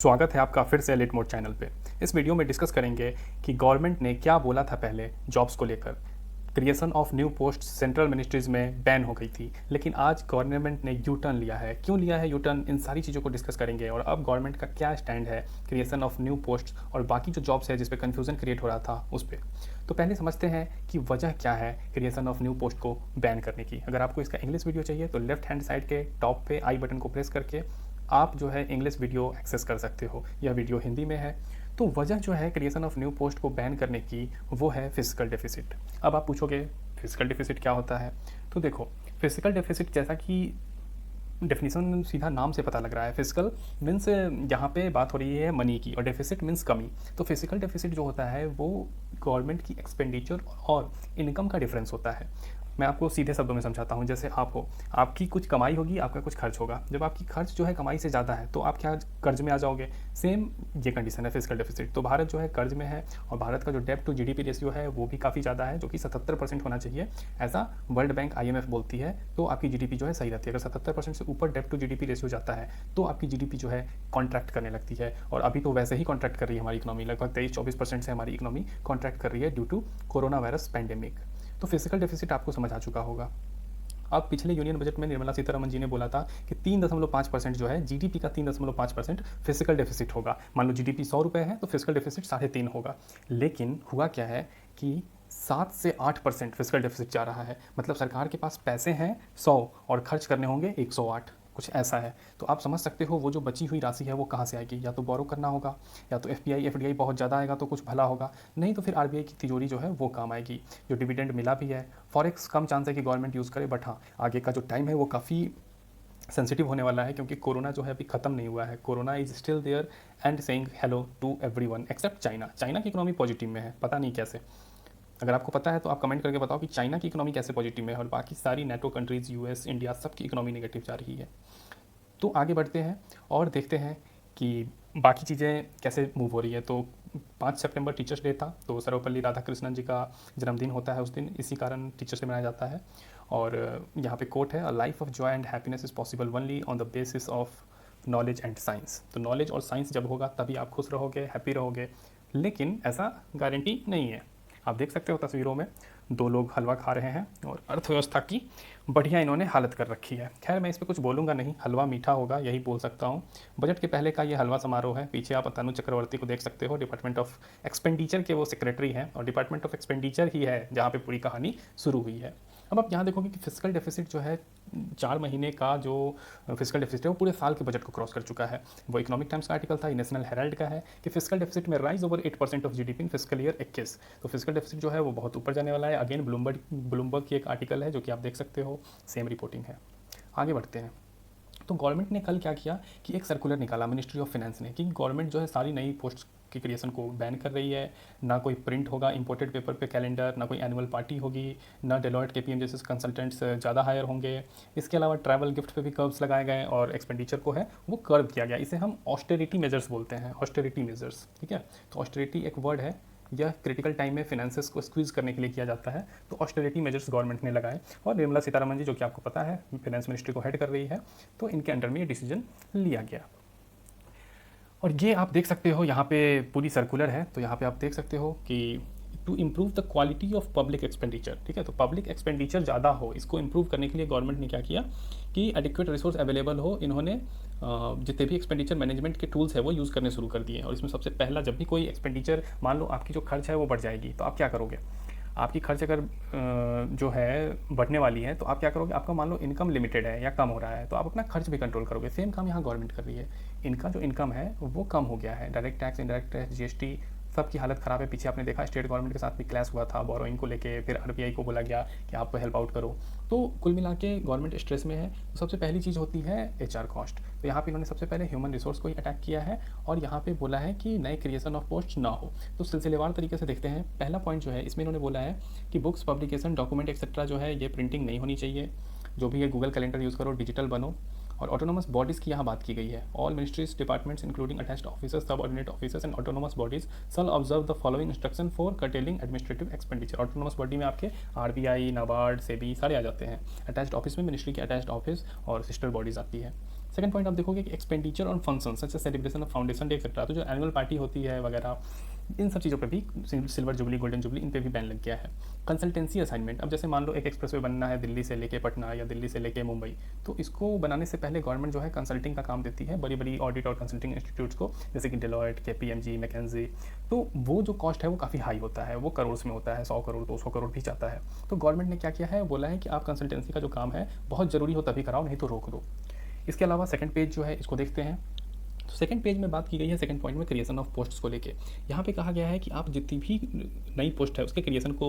स्वागत है आपका फिर से एलिट मोड चैनल पे। इस वीडियो में डिस्कस करेंगे कि गवर्नमेंट ने क्या बोला था पहले जॉब्स को लेकर। Creation of new post central ministries में बैन हो गई थी, लेकिन आज गवर्नमेंट ने यू टर्न लिया है। क्यों लिया है यू टर्न, इन सारी चीज़ों को डिस्कस करेंगे और अब गवर्नमेंट का क्या स्टैंड है क्रिएशन ऑफ न्यू पोस्ट और बाकी जो जॉब्स है जिस पे कन्फ्यूजन क्रिएट हो रहा था उस पर। तो पहले समझते हैं कि वजह क्या है क्रिएशन ऑफ न्यू पोस्ट को बैन करने की। अगर आपको इसका इंग्लिश वीडियो चाहिए तो लेफ्ट हैंड साइड के टॉप पे आई बटन को प्रेस करके आप जो है इंग्लिश वीडियो एक्सेस कर सकते हो। यह वीडियो हिंदी में है। तो वजह जो है क्रिएशन ऑफ न्यू पोस्ट को बैन करने की वो है फिजिकल डेफिसिट। अब आप पूछोगे फिजिकल डेफिसिट क्या होता है। तो देखो, फिजिकल डेफिसिट जैसा कि डेफिनेशन सीधा नाम से पता लग रहा है, फिजिकल मीन्स यहाँ पे बात हो रही है मनी की और डेफिसिट मीन्स कमी। तो फिजिकल डेफिसिट जो होता है वो गवर्नमेंट की एक्सपेंडिचर और इनकम का डिफरेंस होता है। मैं आपको सीधे शब्दों में समझाता हूँ। जैसे आप हो, आपकी कुछ कमाई होगी, आपका कुछ खर्च होगा। जब आपकी खर्च जो है कमाई से ज़्यादा है तो आप क्या कर्ज में आ जाओगे। सेम ये कंडीशन है फिजिकल डेफिसिट। तो भारत जो है कर्ज में है और भारत का जो डेब्ट टू जीडीपी रेशियो है वो भी काफ़ी ज़्यादा है, जो कि 77% होना चाहिए, ऐसा वर्ल्ड बैंक IMF बोलती है। तो आपकी जीडीपी जो है सही रहती है। अगर 77% से ऊपर डेब्ट टू जीडीपी रेशियो जाता है तो आपकी जीडीपी जो है कॉन्ट्रैक्ट करने लगती है। और अभी तो वैसे ही कॉन्ट्रैक्ट कर रही है हमारी इकोनॉमी, लगभग 23-24% से हमारी इकोनॉमी कॉन्ट्रैक्ट कर रही है due to corona virus pandemic. तो फिजिकल डेफिसिट आपको समझ आ चुका होगा। अब पिछले यूनियन बजट में निर्मला सीतारमण जी ने बोला था कि 3.5% जो है जीडीपी का 3.5% फिजिकल डेफिसिट होगा। मान लो जीडीपी 100 रुपये है तो फिजिकल डेफिसिट 3.5 होगा। लेकिन हुआ क्या है कि 7 से 8% फिजिकल डेफिसिट जा रहा है। मतलब सरकार के पास पैसे हैं 100 और खर्च करने होंगे 108, कुछ ऐसा है। तो आप समझ सकते हो वो जो बची हुई राशि है वो कहाँ से आएगी। या तो बोरो करना होगा, या तो FDI बहुत ज़्यादा आएगा तो कुछ भला होगा, नहीं तो फिर RBI की तिजोरी जो है वो काम आएगी। जो डिविडेंड मिला भी है, फॉरेक्स कम चांस है कि गवर्नमेंट यूज़ करे, बट हाँ आगे का जो टाइम है वो काफ़ी सेंसिटिव होने वाला है, क्योंकि कोरोना जो है अभी ख़त्म नहीं हुआ है। Corona is still there and saying hello to everyone except China. China की इकोनॉमी पॉजिटिव में है, पता नहीं कैसे। अगर आपको पता है तो आप कमेंट करके बताओ कि चाइना की इकोनॉमी कैसे पॉजिटिव में है और बाकी सारी नेटो कंट्रीज़, US, इंडिया, सबकी इकोनॉमी नेगेटिव जा रही है। तो आगे बढ़ते हैं और देखते हैं कि बाकी चीज़ें कैसे मूव हो रही है। तो 5 सितंबर टीचर्स डे था, तो सर्वपल्ली राधाकृष्णन जी का जन्मदिन होता है उस दिन, इसी कारण टीचर्स डे मनाया जाता है। और यहाँ पे कोट है, a life of Joy and happiness is possible only on the basis of knowledge and science. तो नॉलेज और साइंस जब होगा तभी आप खुश रहोगे, हैप्पी रहोगे, लेकिन ऐसा गारंटी नहीं है। आप देख सकते हो तस्वीरों में 2 लोग हलवा खा रहे हैं और अर्थव्यवस्था की बढ़िया इन्होंने हालत कर रखी है। खैर मैं इस पर कुछ बोलूँगा नहीं, हलवा मीठा होगा यही बोल सकता हूँ। बजट के पहले का ये हलवा समारोह है। पीछे आप तनु चक्रवर्ती को देख सकते हो, डिपार्टमेंट ऑफ एक्सपेंडिचर के वो सेक्रेटरी हैं और डिपार्टमेंट ऑफ एक्सपेंडिचर ही है जहाँ पे पूरी कहानी शुरू हुई है। अब आप यहाँ देखोगे कि फिजिकल डेफिसिट जो है 4 महीने का जो फिजिकल डेफिसिट है वो पूरे साल के बजट को क्रॉस कर चुका है। वो इकोनॉमिक टाइम्स का आर्टिकल था, ये नेशनल हेराल्ड का है कि फिजिकल डेफिसिट में rise over 8% of GDP in physical year 21। तो फिजिकल डेफिसिट जो है वो बहुत ऊपर जाने वाला है। अगेन ब्लूमबर्ग की एक आर्टिकल है जो कि आप देख सकते हो, सेम रिपोर्टिंग है। आगे बढ़ते हैं। तो गवर्नमेंट ने कल क्या किया कि एक सर्कुलर निकाला मिनिस्ट्री ऑफ फाइनेंस ने कि गवर्नमेंट जो है सारी नई पोस्ट की क्रिएशन को बैन कर रही है। ना कोई प्रिंट होगा इंपोर्टेड पेपर पे कैलेंडर, ना कोई एनुअल पार्टी होगी, ना डेलॉयट KPM जैसे कंसल्टेंट्स ज़्यादा हायर होंगे। इसके अलावा ट्रैवल गिफ्ट पे भी कर्व्स लगाए गए और एक्सपेंडिचर को है वो कर्व किया गया। इसे हम ऑस्टेरिटी मेजर्स बोलते हैं, ऑस्टेरिटी मेजर्स, ठीक है। तो ऑस्टेरिटी एक वर्ड है, यह क्रिटिकल टाइम में फिनेंसेस को स्क्वीज करने के लिए किया जाता है। तो ऑस्टेरिटी मेजर्स गवर्नमेंट ने लगाए और निर्मला सीतारमण जी जो कि आपको पता है फाइनेंस मिनिस्ट्री को हेड कर रही है, तो इनके अंडर में ये डिसीजन लिया गया। और ये आप देख सकते हो यहाँ पे पूरी सर्कुलर है। तो यहाँ पे आप देख सकते हो कि to improve the quality of public expenditure, ठीक है। तो पब्लिक एक्सपेंडिचर ज़्यादा हो, इसको इम्प्रूव करने के लिए गवर्नमेंट ने क्या किया कि एडिक्वेट रिसोर्स अवेलेबल हो, इन्होंने जितने भी एक्सपेंडिचर मैनेजमेंट के टूल्स है वो यूज़ करने शुरू कर दिए। और इसमें सबसे पहला, जब भी कोई एक्सपेंडिचर, मान लो आपकी जो खर्च है वो बढ़ जाएगी, तो आप क्या करोगे। आपकी खर्च अगर जो है बढ़ने वाली है तो आप क्या करोगे, आपका मान लो इनकम लिमिटेड है या कम हो रहा है तो आप अपना खर्च भी कंट्रोल करोगे। सेम काम यहाँ गवर्नमेंट कर रही है। इनका जो इनकम है वो कम हो गया है, direct tax, indirect tax, GST सबकी हालत ख़राब है। पीछे आपने देखा स्टेट गवर्नमेंट के साथ भी क्लैश हुआ था बोरोइंग को लेके, फिर RBI को बोला गया कि आप हेल्प आउट करो। तो कुल मिला के गवर्नमेंट स्ट्रेस में है। तो सबसे पहली चीज़ होती है HR कॉस्ट। तो यहाँ पे इन्होंने सबसे पहले ह्यूमन रिसोर्स को ही अटैक किया है और यहाँ पे बोला है कि नए क्रिएशन ऑफ पोस्ट ना हो। तो सिलसिलेवार तरीके से देखते हैं। पहला पॉइंट जो है इसमें इन्होंने बोला है कि बुक्स, पब्लिकेशन, डॉक्यूमेंट एक्सेट्रा जो है ये प्रिंटिंग नहीं होनी चाहिए। जो भी है गूगल कैलेंडर यूज़ करो, डिजिटल बनो। और ऑटोनोमस बॉडीज़ की यहाँ बात की गई है। All ministries, departments including attached officers, subordinate officers and autonomous bodies shall observe the following instruction for curtailing administrative expenditure. Autonomous body में आपके RBI, नाबार्ड, SEBI सारे आ जाते हैं। अटैच्ड ऑफिस में मिनिस्ट्री के अटैच्ड ऑफिस और सिस्टर बॉडीज़ आती है। सेकंड पॉइंट आप देखोगे कि expenditure on function such as celebration of foundation day etcetera, तो जो एनुअल पार्टी होती है वगैरह, इन सब चीज़ों पे भी सिल्वर जुबली, गोल्डन जुबली, इन पे भी बैन लग गया है। कंसल्टेंसी असाइनमेंट, अब जैसे मान लो एक एक्सप्रेसवे बनना है दिल्ली से लेके पटना या दिल्ली से लेके मुंबई, तो इसको बनाने से पहले गवर्नमेंट जो है कंसल्टिंग का काम देती है बड़ी बड़ी ऑडिट और कंसल्टिंग इंस्टीट्यूट्स को, जैसे कि डेलॉयट, KPMG, मैकेंजी। तो वो जो कॉस्ट है वो काफ़ी हाई होता है, वो करोड़ में होता है, 100 करोड़ 200 करोड़ भी जाता है। तो गवर्नमेंट ने क्या किया है, बोला है कि आप कंसल्टेंसी का जो काम है बहुत ज़रूरी हो तभी कराओ, नहीं तो रोक दो। इसके अलावा सेकंड पेज जो है इसको देखते हैं। तो सेकंड पेज में बात की गई है सेकंड पॉइंट में क्रिएशन ऑफ पोस्ट्स को लेके। यहाँ पे कहा गया है कि आप जितनी भी नई पोस्ट है उसके क्रिएशन को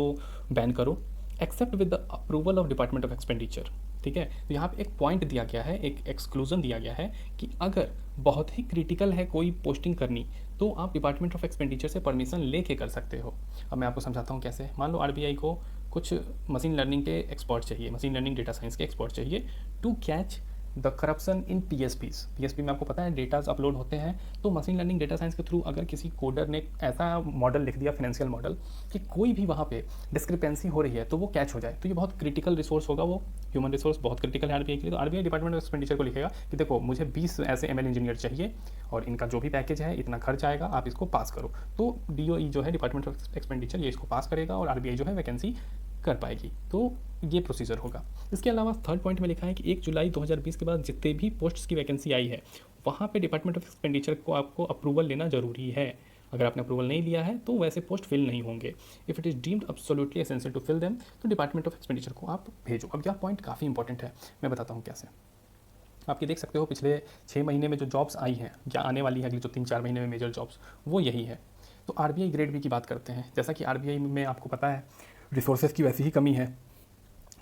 बैन करो except with the approval of department of expenditure. ठीक है, तो यहाँ पे एक पॉइंट दिया गया है, एक एक्सक्लूजन दिया गया है कि अगर बहुत ही क्रिटिकल है कोई पोस्टिंग करनी तो आप डिपार्टमेंट ऑफ एक्सपेंडिचर से परमिशन लेके कर सकते हो। अब मैं आपको समझाता हूँ कैसे। मान लो RBI को कुछ मशीन लर्निंग के एक्सपर्ट चाहिए, मशीन लर्निंग डेटा साइंस के एक्सपर्ट चाहिए to catch the corruption in PSP में आपको पता है डेटाज अपलोड होते हैं। तो मशीन लर्निंग डेटा साइंस के थ्रू अगर किसी कोडर ने ऐसा मॉडल लिख दिया, फाइनेंशियल मॉडल, कि कोई भी वहाँ पे डिस्क्रिपेंसी हो रही है तो वो कैच हो जाए, तो ये बहुत क्रिटिकल रिसोर्स होगा, वो ह्यूमन रिसोर्स बहुत क्रिटिकल है RBI के लिए। तो RBI डिपार्टमेंट ऑफ एक्सपेंडिचर को लिखेगा कि देखो मुझे 20 ऐसे ML इंजीनियर चाहिए और इनका जो भी पैकेज है इतना खर्च आएगा, आप इसको पास करो। तो DOE जो है डिपार्टमेंट ऑफ एक्सपेंडिचर ये इसको पास करेगा और RBI जो है वैकेंसी कर पाएगी। तो ये प्रोसीजर होगा। इसके अलावा थर्ड पॉइंट में लिखा है कि 1 जुलाई 2020 के बाद जितने भी पोस्ट्स की वैकेंसी आई है वहाँ पे डिपार्टमेंट ऑफ एक्सपेंडिचर को आपको अप्रूवल लेना जरूरी है। अगर आपने अप्रूवल नहीं लिया है तो वैसे पोस्ट फिल नहीं होंगे। If it is deemed absolutely essential to fill them तो डिपार्टमेंट ऑफ एक्सपेंडिचर को आप भेजो। अब यह पॉइंट काफ़ी इंपॉर्टेंट है, मैं बताता हूँ कैसे। आपके देख सकते हो पिछले 6 महीने में जो जॉब्स आई हैं या आने वाली है अगले जो 3-4 महीने में मेजर जॉब्स, वो यही है। तो RBI ग्रेड बी की बात करते हैं। जैसा कि RBI में आपको पता है रिसोर्सेज की वैसी ही कमी है,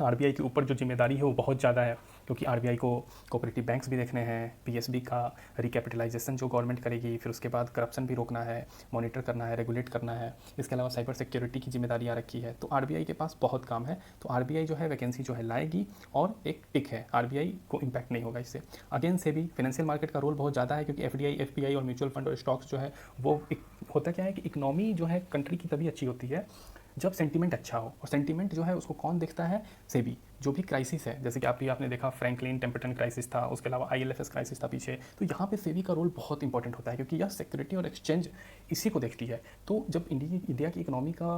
RBI के ऊपर जो जिम्मेदारी है वो बहुत ज़्यादा है, क्योंकि RBI को कोऑपरेटिव बैंक्स भी देखने हैं, PSB का रिकैपिटलाइजेशन जो गवर्नमेंट करेगी, फिर उसके बाद करप्शन भी रोकना है, मॉनिटर करना है, रेगुलेट करना है। इसके अलावा साइबर सिक्योरिटी की जिम्मेदारी आ रखी है। तो RBI के पास बहुत काम है। तो RBI जो है वैकेंसी जो है लाएगी और एक टिक है, RBI को इम्पैक्ट नहीं होगा इससे। अगेन से भी फाइनेंशियल मार्केट का रोल बहुत ज़्यादा है, क्योंकि FDI, FPI और म्यूचुअल फंड और स्टॉक्स जो है वो होता क्या है कि इकनॉमी जो है कंट्री की तभी अच्छी होती है जब सेंटीमेंट अच्छा हो। और सेंटीमेंट जो है उसको कौन देखता है, सेबी। जो भी क्राइसिस है, जैसे कि आपने देखा फ्रैंकलिन टेम्पटन क्राइसिस था, उसके अलावा IL&FS क्राइसिस था पीछे, तो यहाँ पे सेबी का रोल बहुत इंपॉर्टेंट होता है, क्योंकि यह सिक्योरिटी और एक्सचेंज इसी को देखती है। तो जब इंडिया की इकोनॉमी का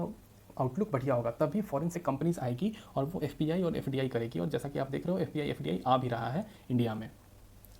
आउटलुक बढ़िया होगा तभी फॉरेन से कंपनीज आएगी और वो FPI और FDI करेगी। और जैसा कि आप देख रहे हो FPI FDI आ भी रहा है इंडिया में।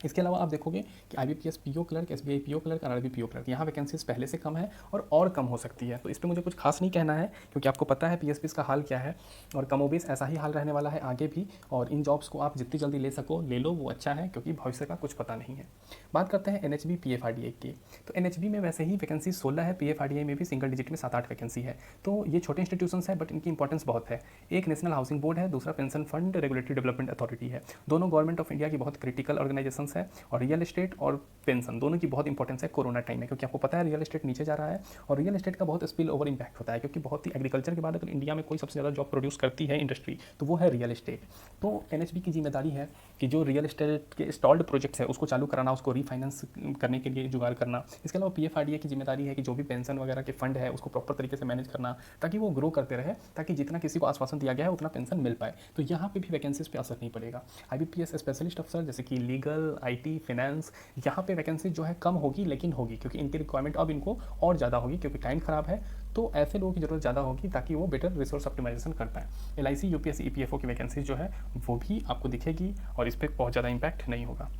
इसके अलावा आप देखोगे कि IBPS PO clerk, SBI PO clerk, RRB PO clerk, यहाँ वैकेंसीज पहले से कम है और कम हो सकती है। तो इस पर मुझे कुछ खास नहीं कहना है, क्योंकि आपको पता है PSPs का हाल क्या है और कमोबेश ऐसा ही हाल रहने वाला है आगे भी। और इन जॉब्स को आप जितनी जल्दी ले सको ले लो, वो अच्छा है, क्योंकि भविष्य का कुछ पता नहीं है। बात करते हैं NHB PFRDA की। तो NHB में वैसे ही वैकेंसी 16 है, PFRDA में भी सिंगल डिजिट में 7-8 वैकेंसी है। तो ये छोटे इंस्टीट्यूशंस है बट इनकी इंपॉर्टेंस बहुत है। एक नेशनल हाउसिंग बोर्ड है, दूसरा pension fund regulatory development authority है। दोनों गवर्नमेंट ऑफ इंडिया की बहुत क्रिटिकल ऑर्गेनाइजेशंस है। और रियल एस्टेट और पेंशन दोनों की बहुत इंपॉर्टेंस है कोरोना टाइम में, क्योंकि आपको पता है रियल एस्टेट नीचे जा रहा है और रियल एस्टेट का बहुत स्पिल ओवर इम्पैक्ट होता है, क्योंकि बहुत ही एग्रीकल्चर के बाद अगर इंडिया में कोई सबसे ज़्यादा जॉब प्रोड्यूस करती है इंडस्ट्री तो वो है रियल एस्टेट। तो NHB की जिम्मेदारी है कि जो रियल एस्टेट के स्टॉल्ड प्रोजेक्ट्स है उसको चालू कराना, उसको रीफाइनेंस करने के लिए जुगाड़ करना। इसके अलावा PFRDA की जिम्मेदारी है कि जो भी पेंशन वगैरह के फंड है उसको प्रॉपर तरीके से मैनेज करना, ताकि वो ग्रो करते रहे, ताकि जितना किसी को आश्वासन दिया गया है उतना पेंशन मिल पाए। तो यहाँ पे भी वैकेंसीज पे असर नहीं पड़ेगा। IBPS स्पेशलिस्ट अफसर जैसे कि लीगल, IT, फाइनेंस, यहाँ पे वैकेंसी जो है कम होगी, लेकिन होगी, क्योंकि इनकी रिक्वायरमेंट अब इनको और ज़्यादा होगी, क्योंकि टाइम ख़राब है। तो ऐसे लोगों की ज़रूरत ज़्यादा होगी ताकि वो बेटर रिसोर्स ऑप्टिमाइजेशन कर पाएँ। LIC, UPSC, EPFO की वैकेंसी जो है वो भी आपको दिखेगी और इस पर बहुत ज़्यादा इम्पैक्ट नहीं होगा।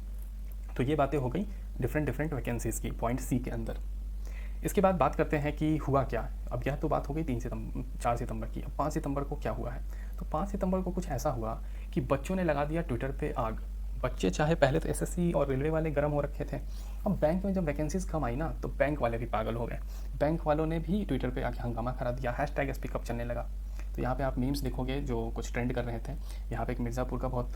तो ये बातें हो गई डिफरेंट वैकेंसीज़ की पॉइंट C के अंदर। इसके बाद बात करते हैं कि हुआ क्या। अब यह तो बात हो गई 4 सितंबर की। अब 5 सितंबर को क्या हुआ है? तो 5 सितंबर को कुछ ऐसा हुआ कि बच्चों ने लगा दिया ट्विटर पे आग। बच्चे चाहे पहले तो SSC और रेलवे वाले गर्म हो रखे थे, अब बैंक में जब वैकेंसीज कम आई ना तो बैंक वाले भी पागल हो गए। बैंक वालों ने भी ट्विटर पे आके हंगामा करा दिया, #SpeakUp चलने लगा। तो यहाँ पे आप मीम्स देखोगे जो कुछ ट्रेंड कर रहे थे। यहाँ पे एक मिर्ज़ापुर का बहुत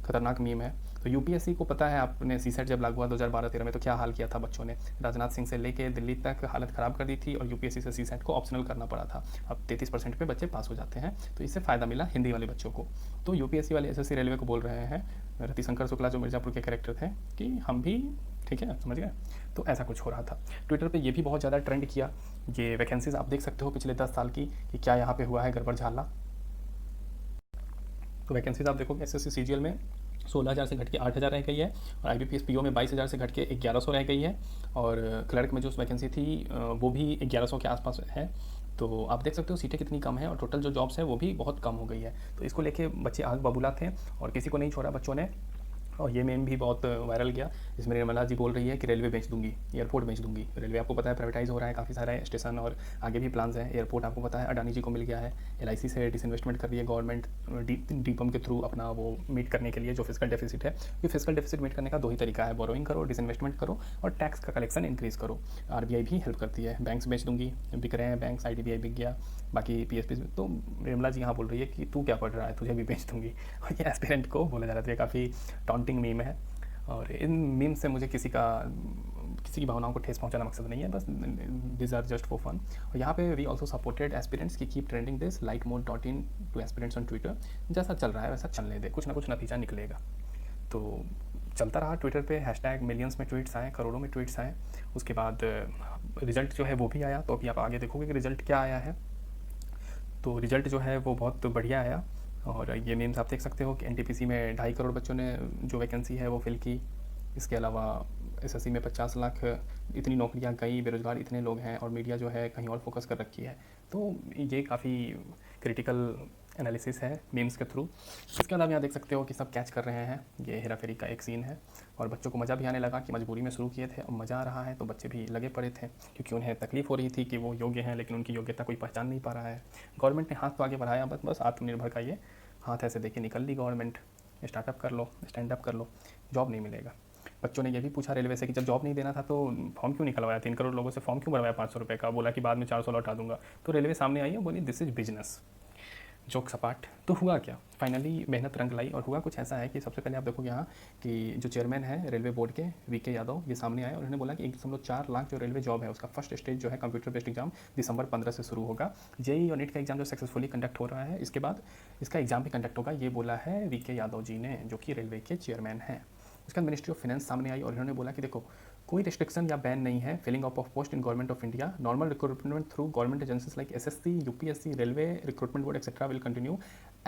खतरनाक मीम है। तो UPSC को पता है, आपने CSET जब लागू हुआ 2012-13 में तो क्या हाल किया था बच्चों ने। राजनाथ सिंह से लेके दिल्ली तक हालत ख़राब कर दी थी और UPSC से CSET को ऑप्शनल करना पड़ा था। अब 33% पे बच्चे पास हो जाते हैं, तो इससे फ़ायदा मिला हिंदी वाले बच्चों को। तो UPSC वाले SSC रेलवे को बोल रहे हैं, रतिशंकर शुक्ला जो मिर्ज़ापुर के कैरेक्टर थे, कि हम भी ठीक है, समझ गए। तो ऐसा कुछ हो रहा था। ट्विटर पे ये भी बहुत ज़्यादा ट्रेंड किया। ये वैकेंसीज आप देख सकते हो पिछले 10 साल की कि क्या यहाँ पे हुआ है गड़बड़ झाला। तो वैकेंसीज आप देखोगे SSC CGL में 16,000 से घट के 8,000 रह गई है, और IBPS PO में 22,000 से घट के 1,100 रह गई है, और क्लर्क में जो वैकेंसी थी वो भी 1,100 के आसपास है। तो आप देख सकते हो सीटें कितनी कम है, और टोटल जो जॉब्स है वो भी बहुत कम हो गई है। तो इसको लेके बच्चे आग बबूला थे और किसी को नहीं छोड़ा बच्चों ने। और ये मेम भी बहुत वायरल गया, जिसमें निर्मला जी बोल रही है कि रेलवे बेच दूंगी, एयरपोर्ट बेच दूंगी। रेलवे आपको पता है प्राइवेटाइज हो रहा है, काफ़ी सारे स्टेशन और आगे भी प्लान्स हैं। एयरपोर्ट आपको पता है अडानी जी को मिल गया है। LIC से डिसइन्वेस्टमेंट कर रही है गवर्नमेंट डीपम के थ्रू अपना वो मीट करने के लिए जो फिजिकल डेफिसिट है। ये फिजिकल डेफिसिट मीट करने का दो ही तरीका है, बोरोइंग करो, डिसइन्वेस्टमेंट करो, और टैक्स का कलेक्शन इंक्रीज़ करो। RBI भी हेल्प करती है। बैंक्स बेच दूंगी, बिक रहे हैं बैंक्स, IDBI बिक गया, बाकी PSP। तो निर्मला जी यहाँ बोल रही है कि तू क्या पढ़ रहा है, तुझे भी बेच दूंगी। और ये एस्पिरेंट को बोला जा रहा था। ये काफ़ी टॉन्टिंग मीम है, और इन मीम से मुझे किसी की भावनाओं को ठेस पहुंचाना मकसद नहीं है, बस this are just for fun. और यहाँ पे वी ऑल्सो सपोर्टेड एस्पिरेंट्स की keep trending this light mode .in to aspirants on Twitter. जैसा चल रहा है वैसा चलने दे, कुछ ना कुछ नतीजा निकलेगा। तो चलता रहा ट्विटर पे, हैशटैग मिलियंस में ट्वीट्स आए, करोड़ों में ट्वीट्स आए। उसके बाद रिजल्ट जो है वो भी आया। तो अभी आप आगे देखोगे कि रिजल्ट क्या आया है। तो रिजल्ट जो है वो बहुत बढ़िया आया, और ये मीम्स आप देख सकते हो कि NTPC में 2.5 करोड़ बच्चों ने जो वैकेंसी है वो फिल की। इसके अलावा SSC में 50 लाख, इतनी नौकरियां गई, बेरोजगार इतने लोग हैं, और मीडिया जो है कहीं और फोकस कर रखी है। तो ये काफ़ी क्रिटिकल एनालिसिस है मीम्स के थ्रू। इसके अलावा यहाँ देख सकते हो कि सब कैच कर रहे हैं। ये हेरा फेरी का एक सीन है, और बच्चों को मज़ा भी आने लगा कि मजबूरी में शुरू किए थे, और मज़ा आ रहा है तो बच्चे भी लगे पड़े थे, क्योंकि उन्हें तकलीफ हो रही थी कि वो योग्य हैं लेकिन उनकी योग्यता कोई पहचान नहीं पा रहा है। गवर्नमेंट ने हाथ तो आगे बढ़ाया, बस आत्मनिर्भर का ये हाथ ऐसे देके निकल ली गवर्नमेंट। स्टार्टअप कर लो, स्टैंड अप कर लो, जॉब नहीं मिलेगा। बच्चों ने ये भी पूछा रेलवे से कि जब जॉब नहीं देना था तो फॉर्म क्यों निकलवाया, 3 करोड़ लोगों से फॉर्म क्यों भरवाया 500 रुपये का, बोला कि बाद में 400 लौटा दूंगा। तो रेलवे सामने आई और बोली दिस इज बिजनेस। जोक सपाट। तो हुआ क्या, फाइनली मेहनत रंग लाई, और हुआ कुछ ऐसा है कि सबसे पहले आप देखोगे यहाँ कि जो चेयरमैन है रेलवे बोर्ड के VK यादव, ये सामने आए और उन्होंने बोला कि 1.4 लाख जो रेलवे जॉब है उसका फर्स्ट स्टेज जो है कंप्यूटर बेस्ड एग्जाम दिसंबर 15 से शुरू होगा। JEE और नीट का एग्जाम जो सक्सेसफुली कंडक्ट हो रहा है, इसके बाद इसका एग्जाम भी कंडक्ट होगा, ये बोला है VK यादव जी ने, जो कि रेलवे के चेयरमैन हैं। उसके बाद मिनिस्ट्री ऑफ फाइनेंस सामने आई और इन्होंने बोला कि देखो कोई रिस्ट्रिक्शन या बैन नहीं है filling up of post in government of India. Normal recruitment through government agencies like SSC, UPSC, railway recruitment board etcetera will continue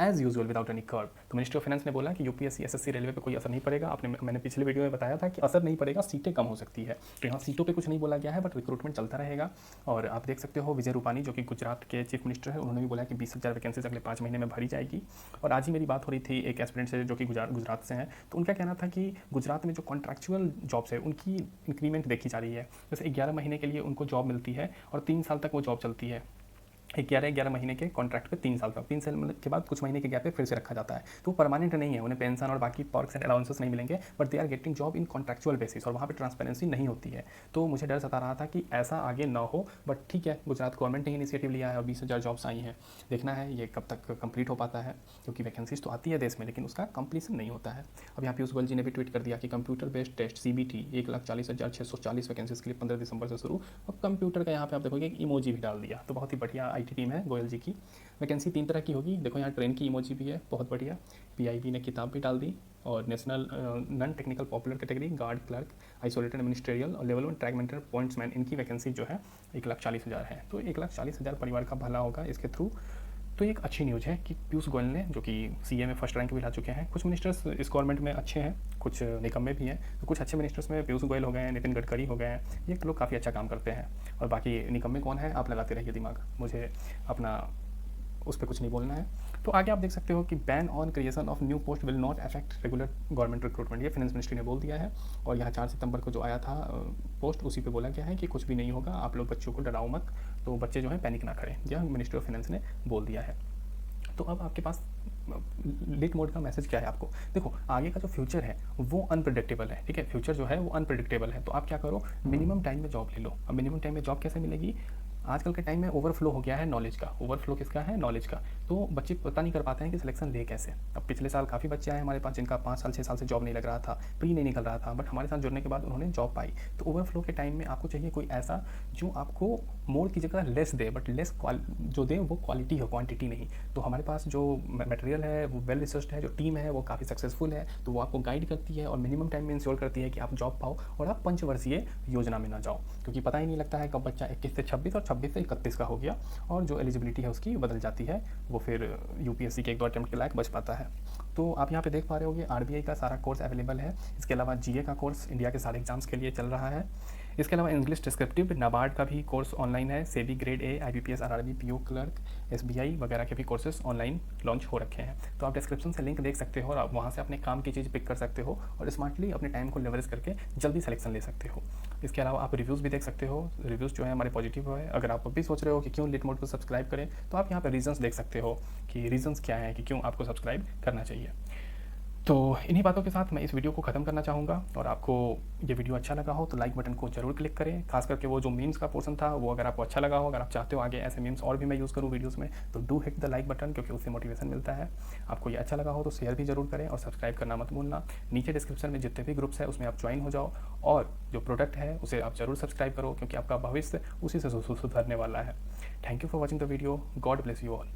as usual without any curb. तो मिनिस्ट्री ऑफ फाइनेंस ने बोला कि UPSC, SSC, railway पे कोई असर नहीं पड़ेगा। मैंने पिछले वीडियो में बताया था कि असर नहीं पड़ेगा, सीटें कम हो सकती है। तो यहाँ सीटों पे कुछ नहीं बोला गया है, बट रिक्रूटमेंट चलता रहेगा। और आप देख सकते हो विजय रूपानी जो कि गुजरात के चीफ मिनिस्टर है, उन्होंने भी बोला कि 20,000 वैकेंसीज अगले 5 महीने में भरी जाएगी। और आज ही मेरी बात हो रही थी एक एस्पिरेंट से जो कि गुजरात से हैं, तो उनका कहना था कि गुजरात में जो कॉन्ट्रैक्चुअल जॉब्स है उनकी इंक्रीमेंट देखी जा रही है। जैसे 11 महीने के लिए उनको जॉब मिलती है और 3 साल तक वो जॉब चलती है। 11 महीने के कॉन्ट्रैक्ट पे 3 साल तक, 3 साल के बाद कुछ महीने के गैप पे फिर से रखा जाता है। तो परमानेंट नहीं है, उन्हें पेंशन और बाकी पर्क्स एंड अलाउंसेस नहीं मिलेंगे, but they are getting job in contractual basis, और वहाँ पे ट्रांसपेरेंसी नहीं होती है। तो मुझे डर सता रहा था कि ऐसा आगे ना हो, बट ठीक है, गुजरात गवर्नमेंट ने इनिशिएटिव लिया है और 20,000 जॉब्स आई हैं। देखना है ये कब तक कंप्लीट हो पाता है, क्योंकि वैकेंसीज तो आती है देश में लेकिन उसका कंप्लीसन नहीं होता है। अब यहाँ पीयूष गोयल जी ने भी ट्वीट कर दिया कि computer based test CBT 1,40,640 vacancies के लिए 15 दिसंबर से शुरू। और कंप्यूटर का यहाँ पे आप देखोगे एक इमोजी भी डाल दिया, तो बहुत ही बढ़िया IT टीम है गोयल जी की। वैकेंसी 3 तरह की होगी, देखो यहाँ ट्रेन की इमोजी भी है, बहुत बढ़िया। PIB ने किताब भी डाल दी। और national non technical popular category, guard, clerk, isolated ministerial और लेवल 1 ट्रैक मेंटर, पॉइंट्समैन, इनकी वैकेंसी जो है 1,40,000 है। तो 1,40,000 परिवार का भला होगा इसके थ्रू। तो एक अच्छी न्यूज़ है कि पीयूष गोयल ने, जो कि CA में फर्स्ट रैंक भी ला चुके हैं, कुछ मिनिस्टर्स इस गवर्नमेंट में अच्छे हैं, कुछ निकम्मे भी हैं। तो कुछ अच्छे मिनिस्टर्स में पीयूष गोयल हो गए हैं, नितिन गडकरी हो गए हैं, ये लोग काफ़ी अच्छा काम करते हैं। और बाकी निकम्मे कौन है आप लगाते रहिए दिमाग, मुझे अपना उस पर कुछ नहीं बोलना है। तो आगे आप देख सकते हो कि ban on creation of new post will not affect regular government recruitment, ये फाइनेंस मिनिस्ट्री ने बोल दिया है। और यहाँ 4 सितंबर को जो आया था पोस्ट, उसी पे बोला गया है कि कुछ भी नहीं होगा, आप लोग बच्चों को डराओ मत, तो बच्चे जो है पैनिक ना करें, यह मिनिस्ट्री ऑफ फाइनेंस ने बोल दिया है। तो अब आपके पास लिट मोड का मैसेज क्या है आपको, देखो आगे का जो फ्यूचर है वो अनप्रेडिक्टेबल है, ठीक है, फ्यूचर जो है वो अनप्रेडिक्टेबल है। तो आप क्या करो, मिनिमम टाइम में जॉब ले लो। अब मिनिमम टाइम में जॉब कैसे मिलेगी, आजकल के टाइम में ओवरफ्लो हो गया है नॉलेज का। ओवरफ्लो किसका है, नॉलेज का। तो बच्चे पता नहीं कर पाते हैं कि सिलेक्शन ले कैसे। अब पिछले साल काफ़ी बच्चे आए हमारे पास जिनका 5 साल 6 साल से जॉब नहीं लग रहा था, प्री नहीं निकल रहा था, बट हमारे साथ जुड़ने के बाद उन्होंने जॉब पाई। तो ओवरफ्लो के टाइम में आपको चाहिए कोई ऐसा जो आपको मोर की जगह लेस दे, बट लेस जो दे वो क्वालिटी हो, क्वांटिटी नहीं। तो हमारे पास जो मटेरियल है वो वेल रिसर्च्ड है, जो टीम है वो काफ़ी सक्सेसफुल है, तो वो आपको गाइड करती है और मिनिमम टाइम में इंश्योर करती है कि आप जॉब पाओ और आप पंचवर्षीय योजना में ना जाओ, क्योंकि पता ही नहीं लगता है कब बच्चा 21 से 26 और 26 से 31 का हो गया, और जो एलिजिबिलिटी है उसकी बदल जाती है, वो फिर यूपीएससी के एक दो अटेम्प्ट के लायक बच पाता है। तो आप यहाँ पे देख पा रहे होगे आरबीआई का सारा कोर्स अवेलेबल है। इसके अलावा जीए का कोर्स इंडिया के सारे एग्जाम्स के लिए चल रहा है। इसके अलावा इंग्लिश डिस्क्रिप्टिव नाबार्ड का भी कोर्स ऑनलाइन है। SEBI grade A, IBPS, RRB, PO clerk, SBI वगैरह के भी कोर्सेज ऑनलाइन लॉन्च हो रखे हैं। तो आप डिस्क्रिप्शन से लिंक देख सकते हो और आप वहाँ से अपने काम की चीज़ पिक कर सकते हो और स्मार्टली अपने टाइम को लेवरेज करके जल्दी सिलेक्शन ले सकते हो। इसके अलावा आप रिव्यूज़ भी देख सकते हो। रिव्यूज़ जो है हमारे पॉजिटिव है। अगर आप भी सोच रहे हो कि क्यों लिट मोड को सब्सक्राइब करें, तो आप यहाँ पर रीजंस देख सकते हो कि रीजंस क्या हैं कि क्यों आपको सब्सक्राइब करना चाहिए। तो इन्हीं बातों के साथ मैं इस वीडियो को ख़त्म करना चाहूँगा, और आपको ये वीडियो अच्छा लगा हो तो लाइक बटन को जरूर क्लिक करें। खास करके वो जो मीम्स का पोर्शन था वो अगर आपको अच्छा लगा हो, अगर आप चाहते हो आगे ऐसे मीम्स और भी मैं यूज़ करूँ वीडियोस में, तो do hit the like button, क्योंकि उससे मोटिवेशन मिलता है। आपको ये अच्छा लगा हो तो शेयर भी जरूर करें और सब्सक्राइब करना मत भूलना। नीचे डिस्क्रिप्शन में जितने भी ग्रुप्स हैं उसमें आप ज्वाइन हो जाओ, और जो प्रोडक्ट है उसे आप जरूर सब्सक्राइब करो, क्योंकि आपका भविष्य उसी से सुधरने वाला है। Thank you for watching the video. God bless you all.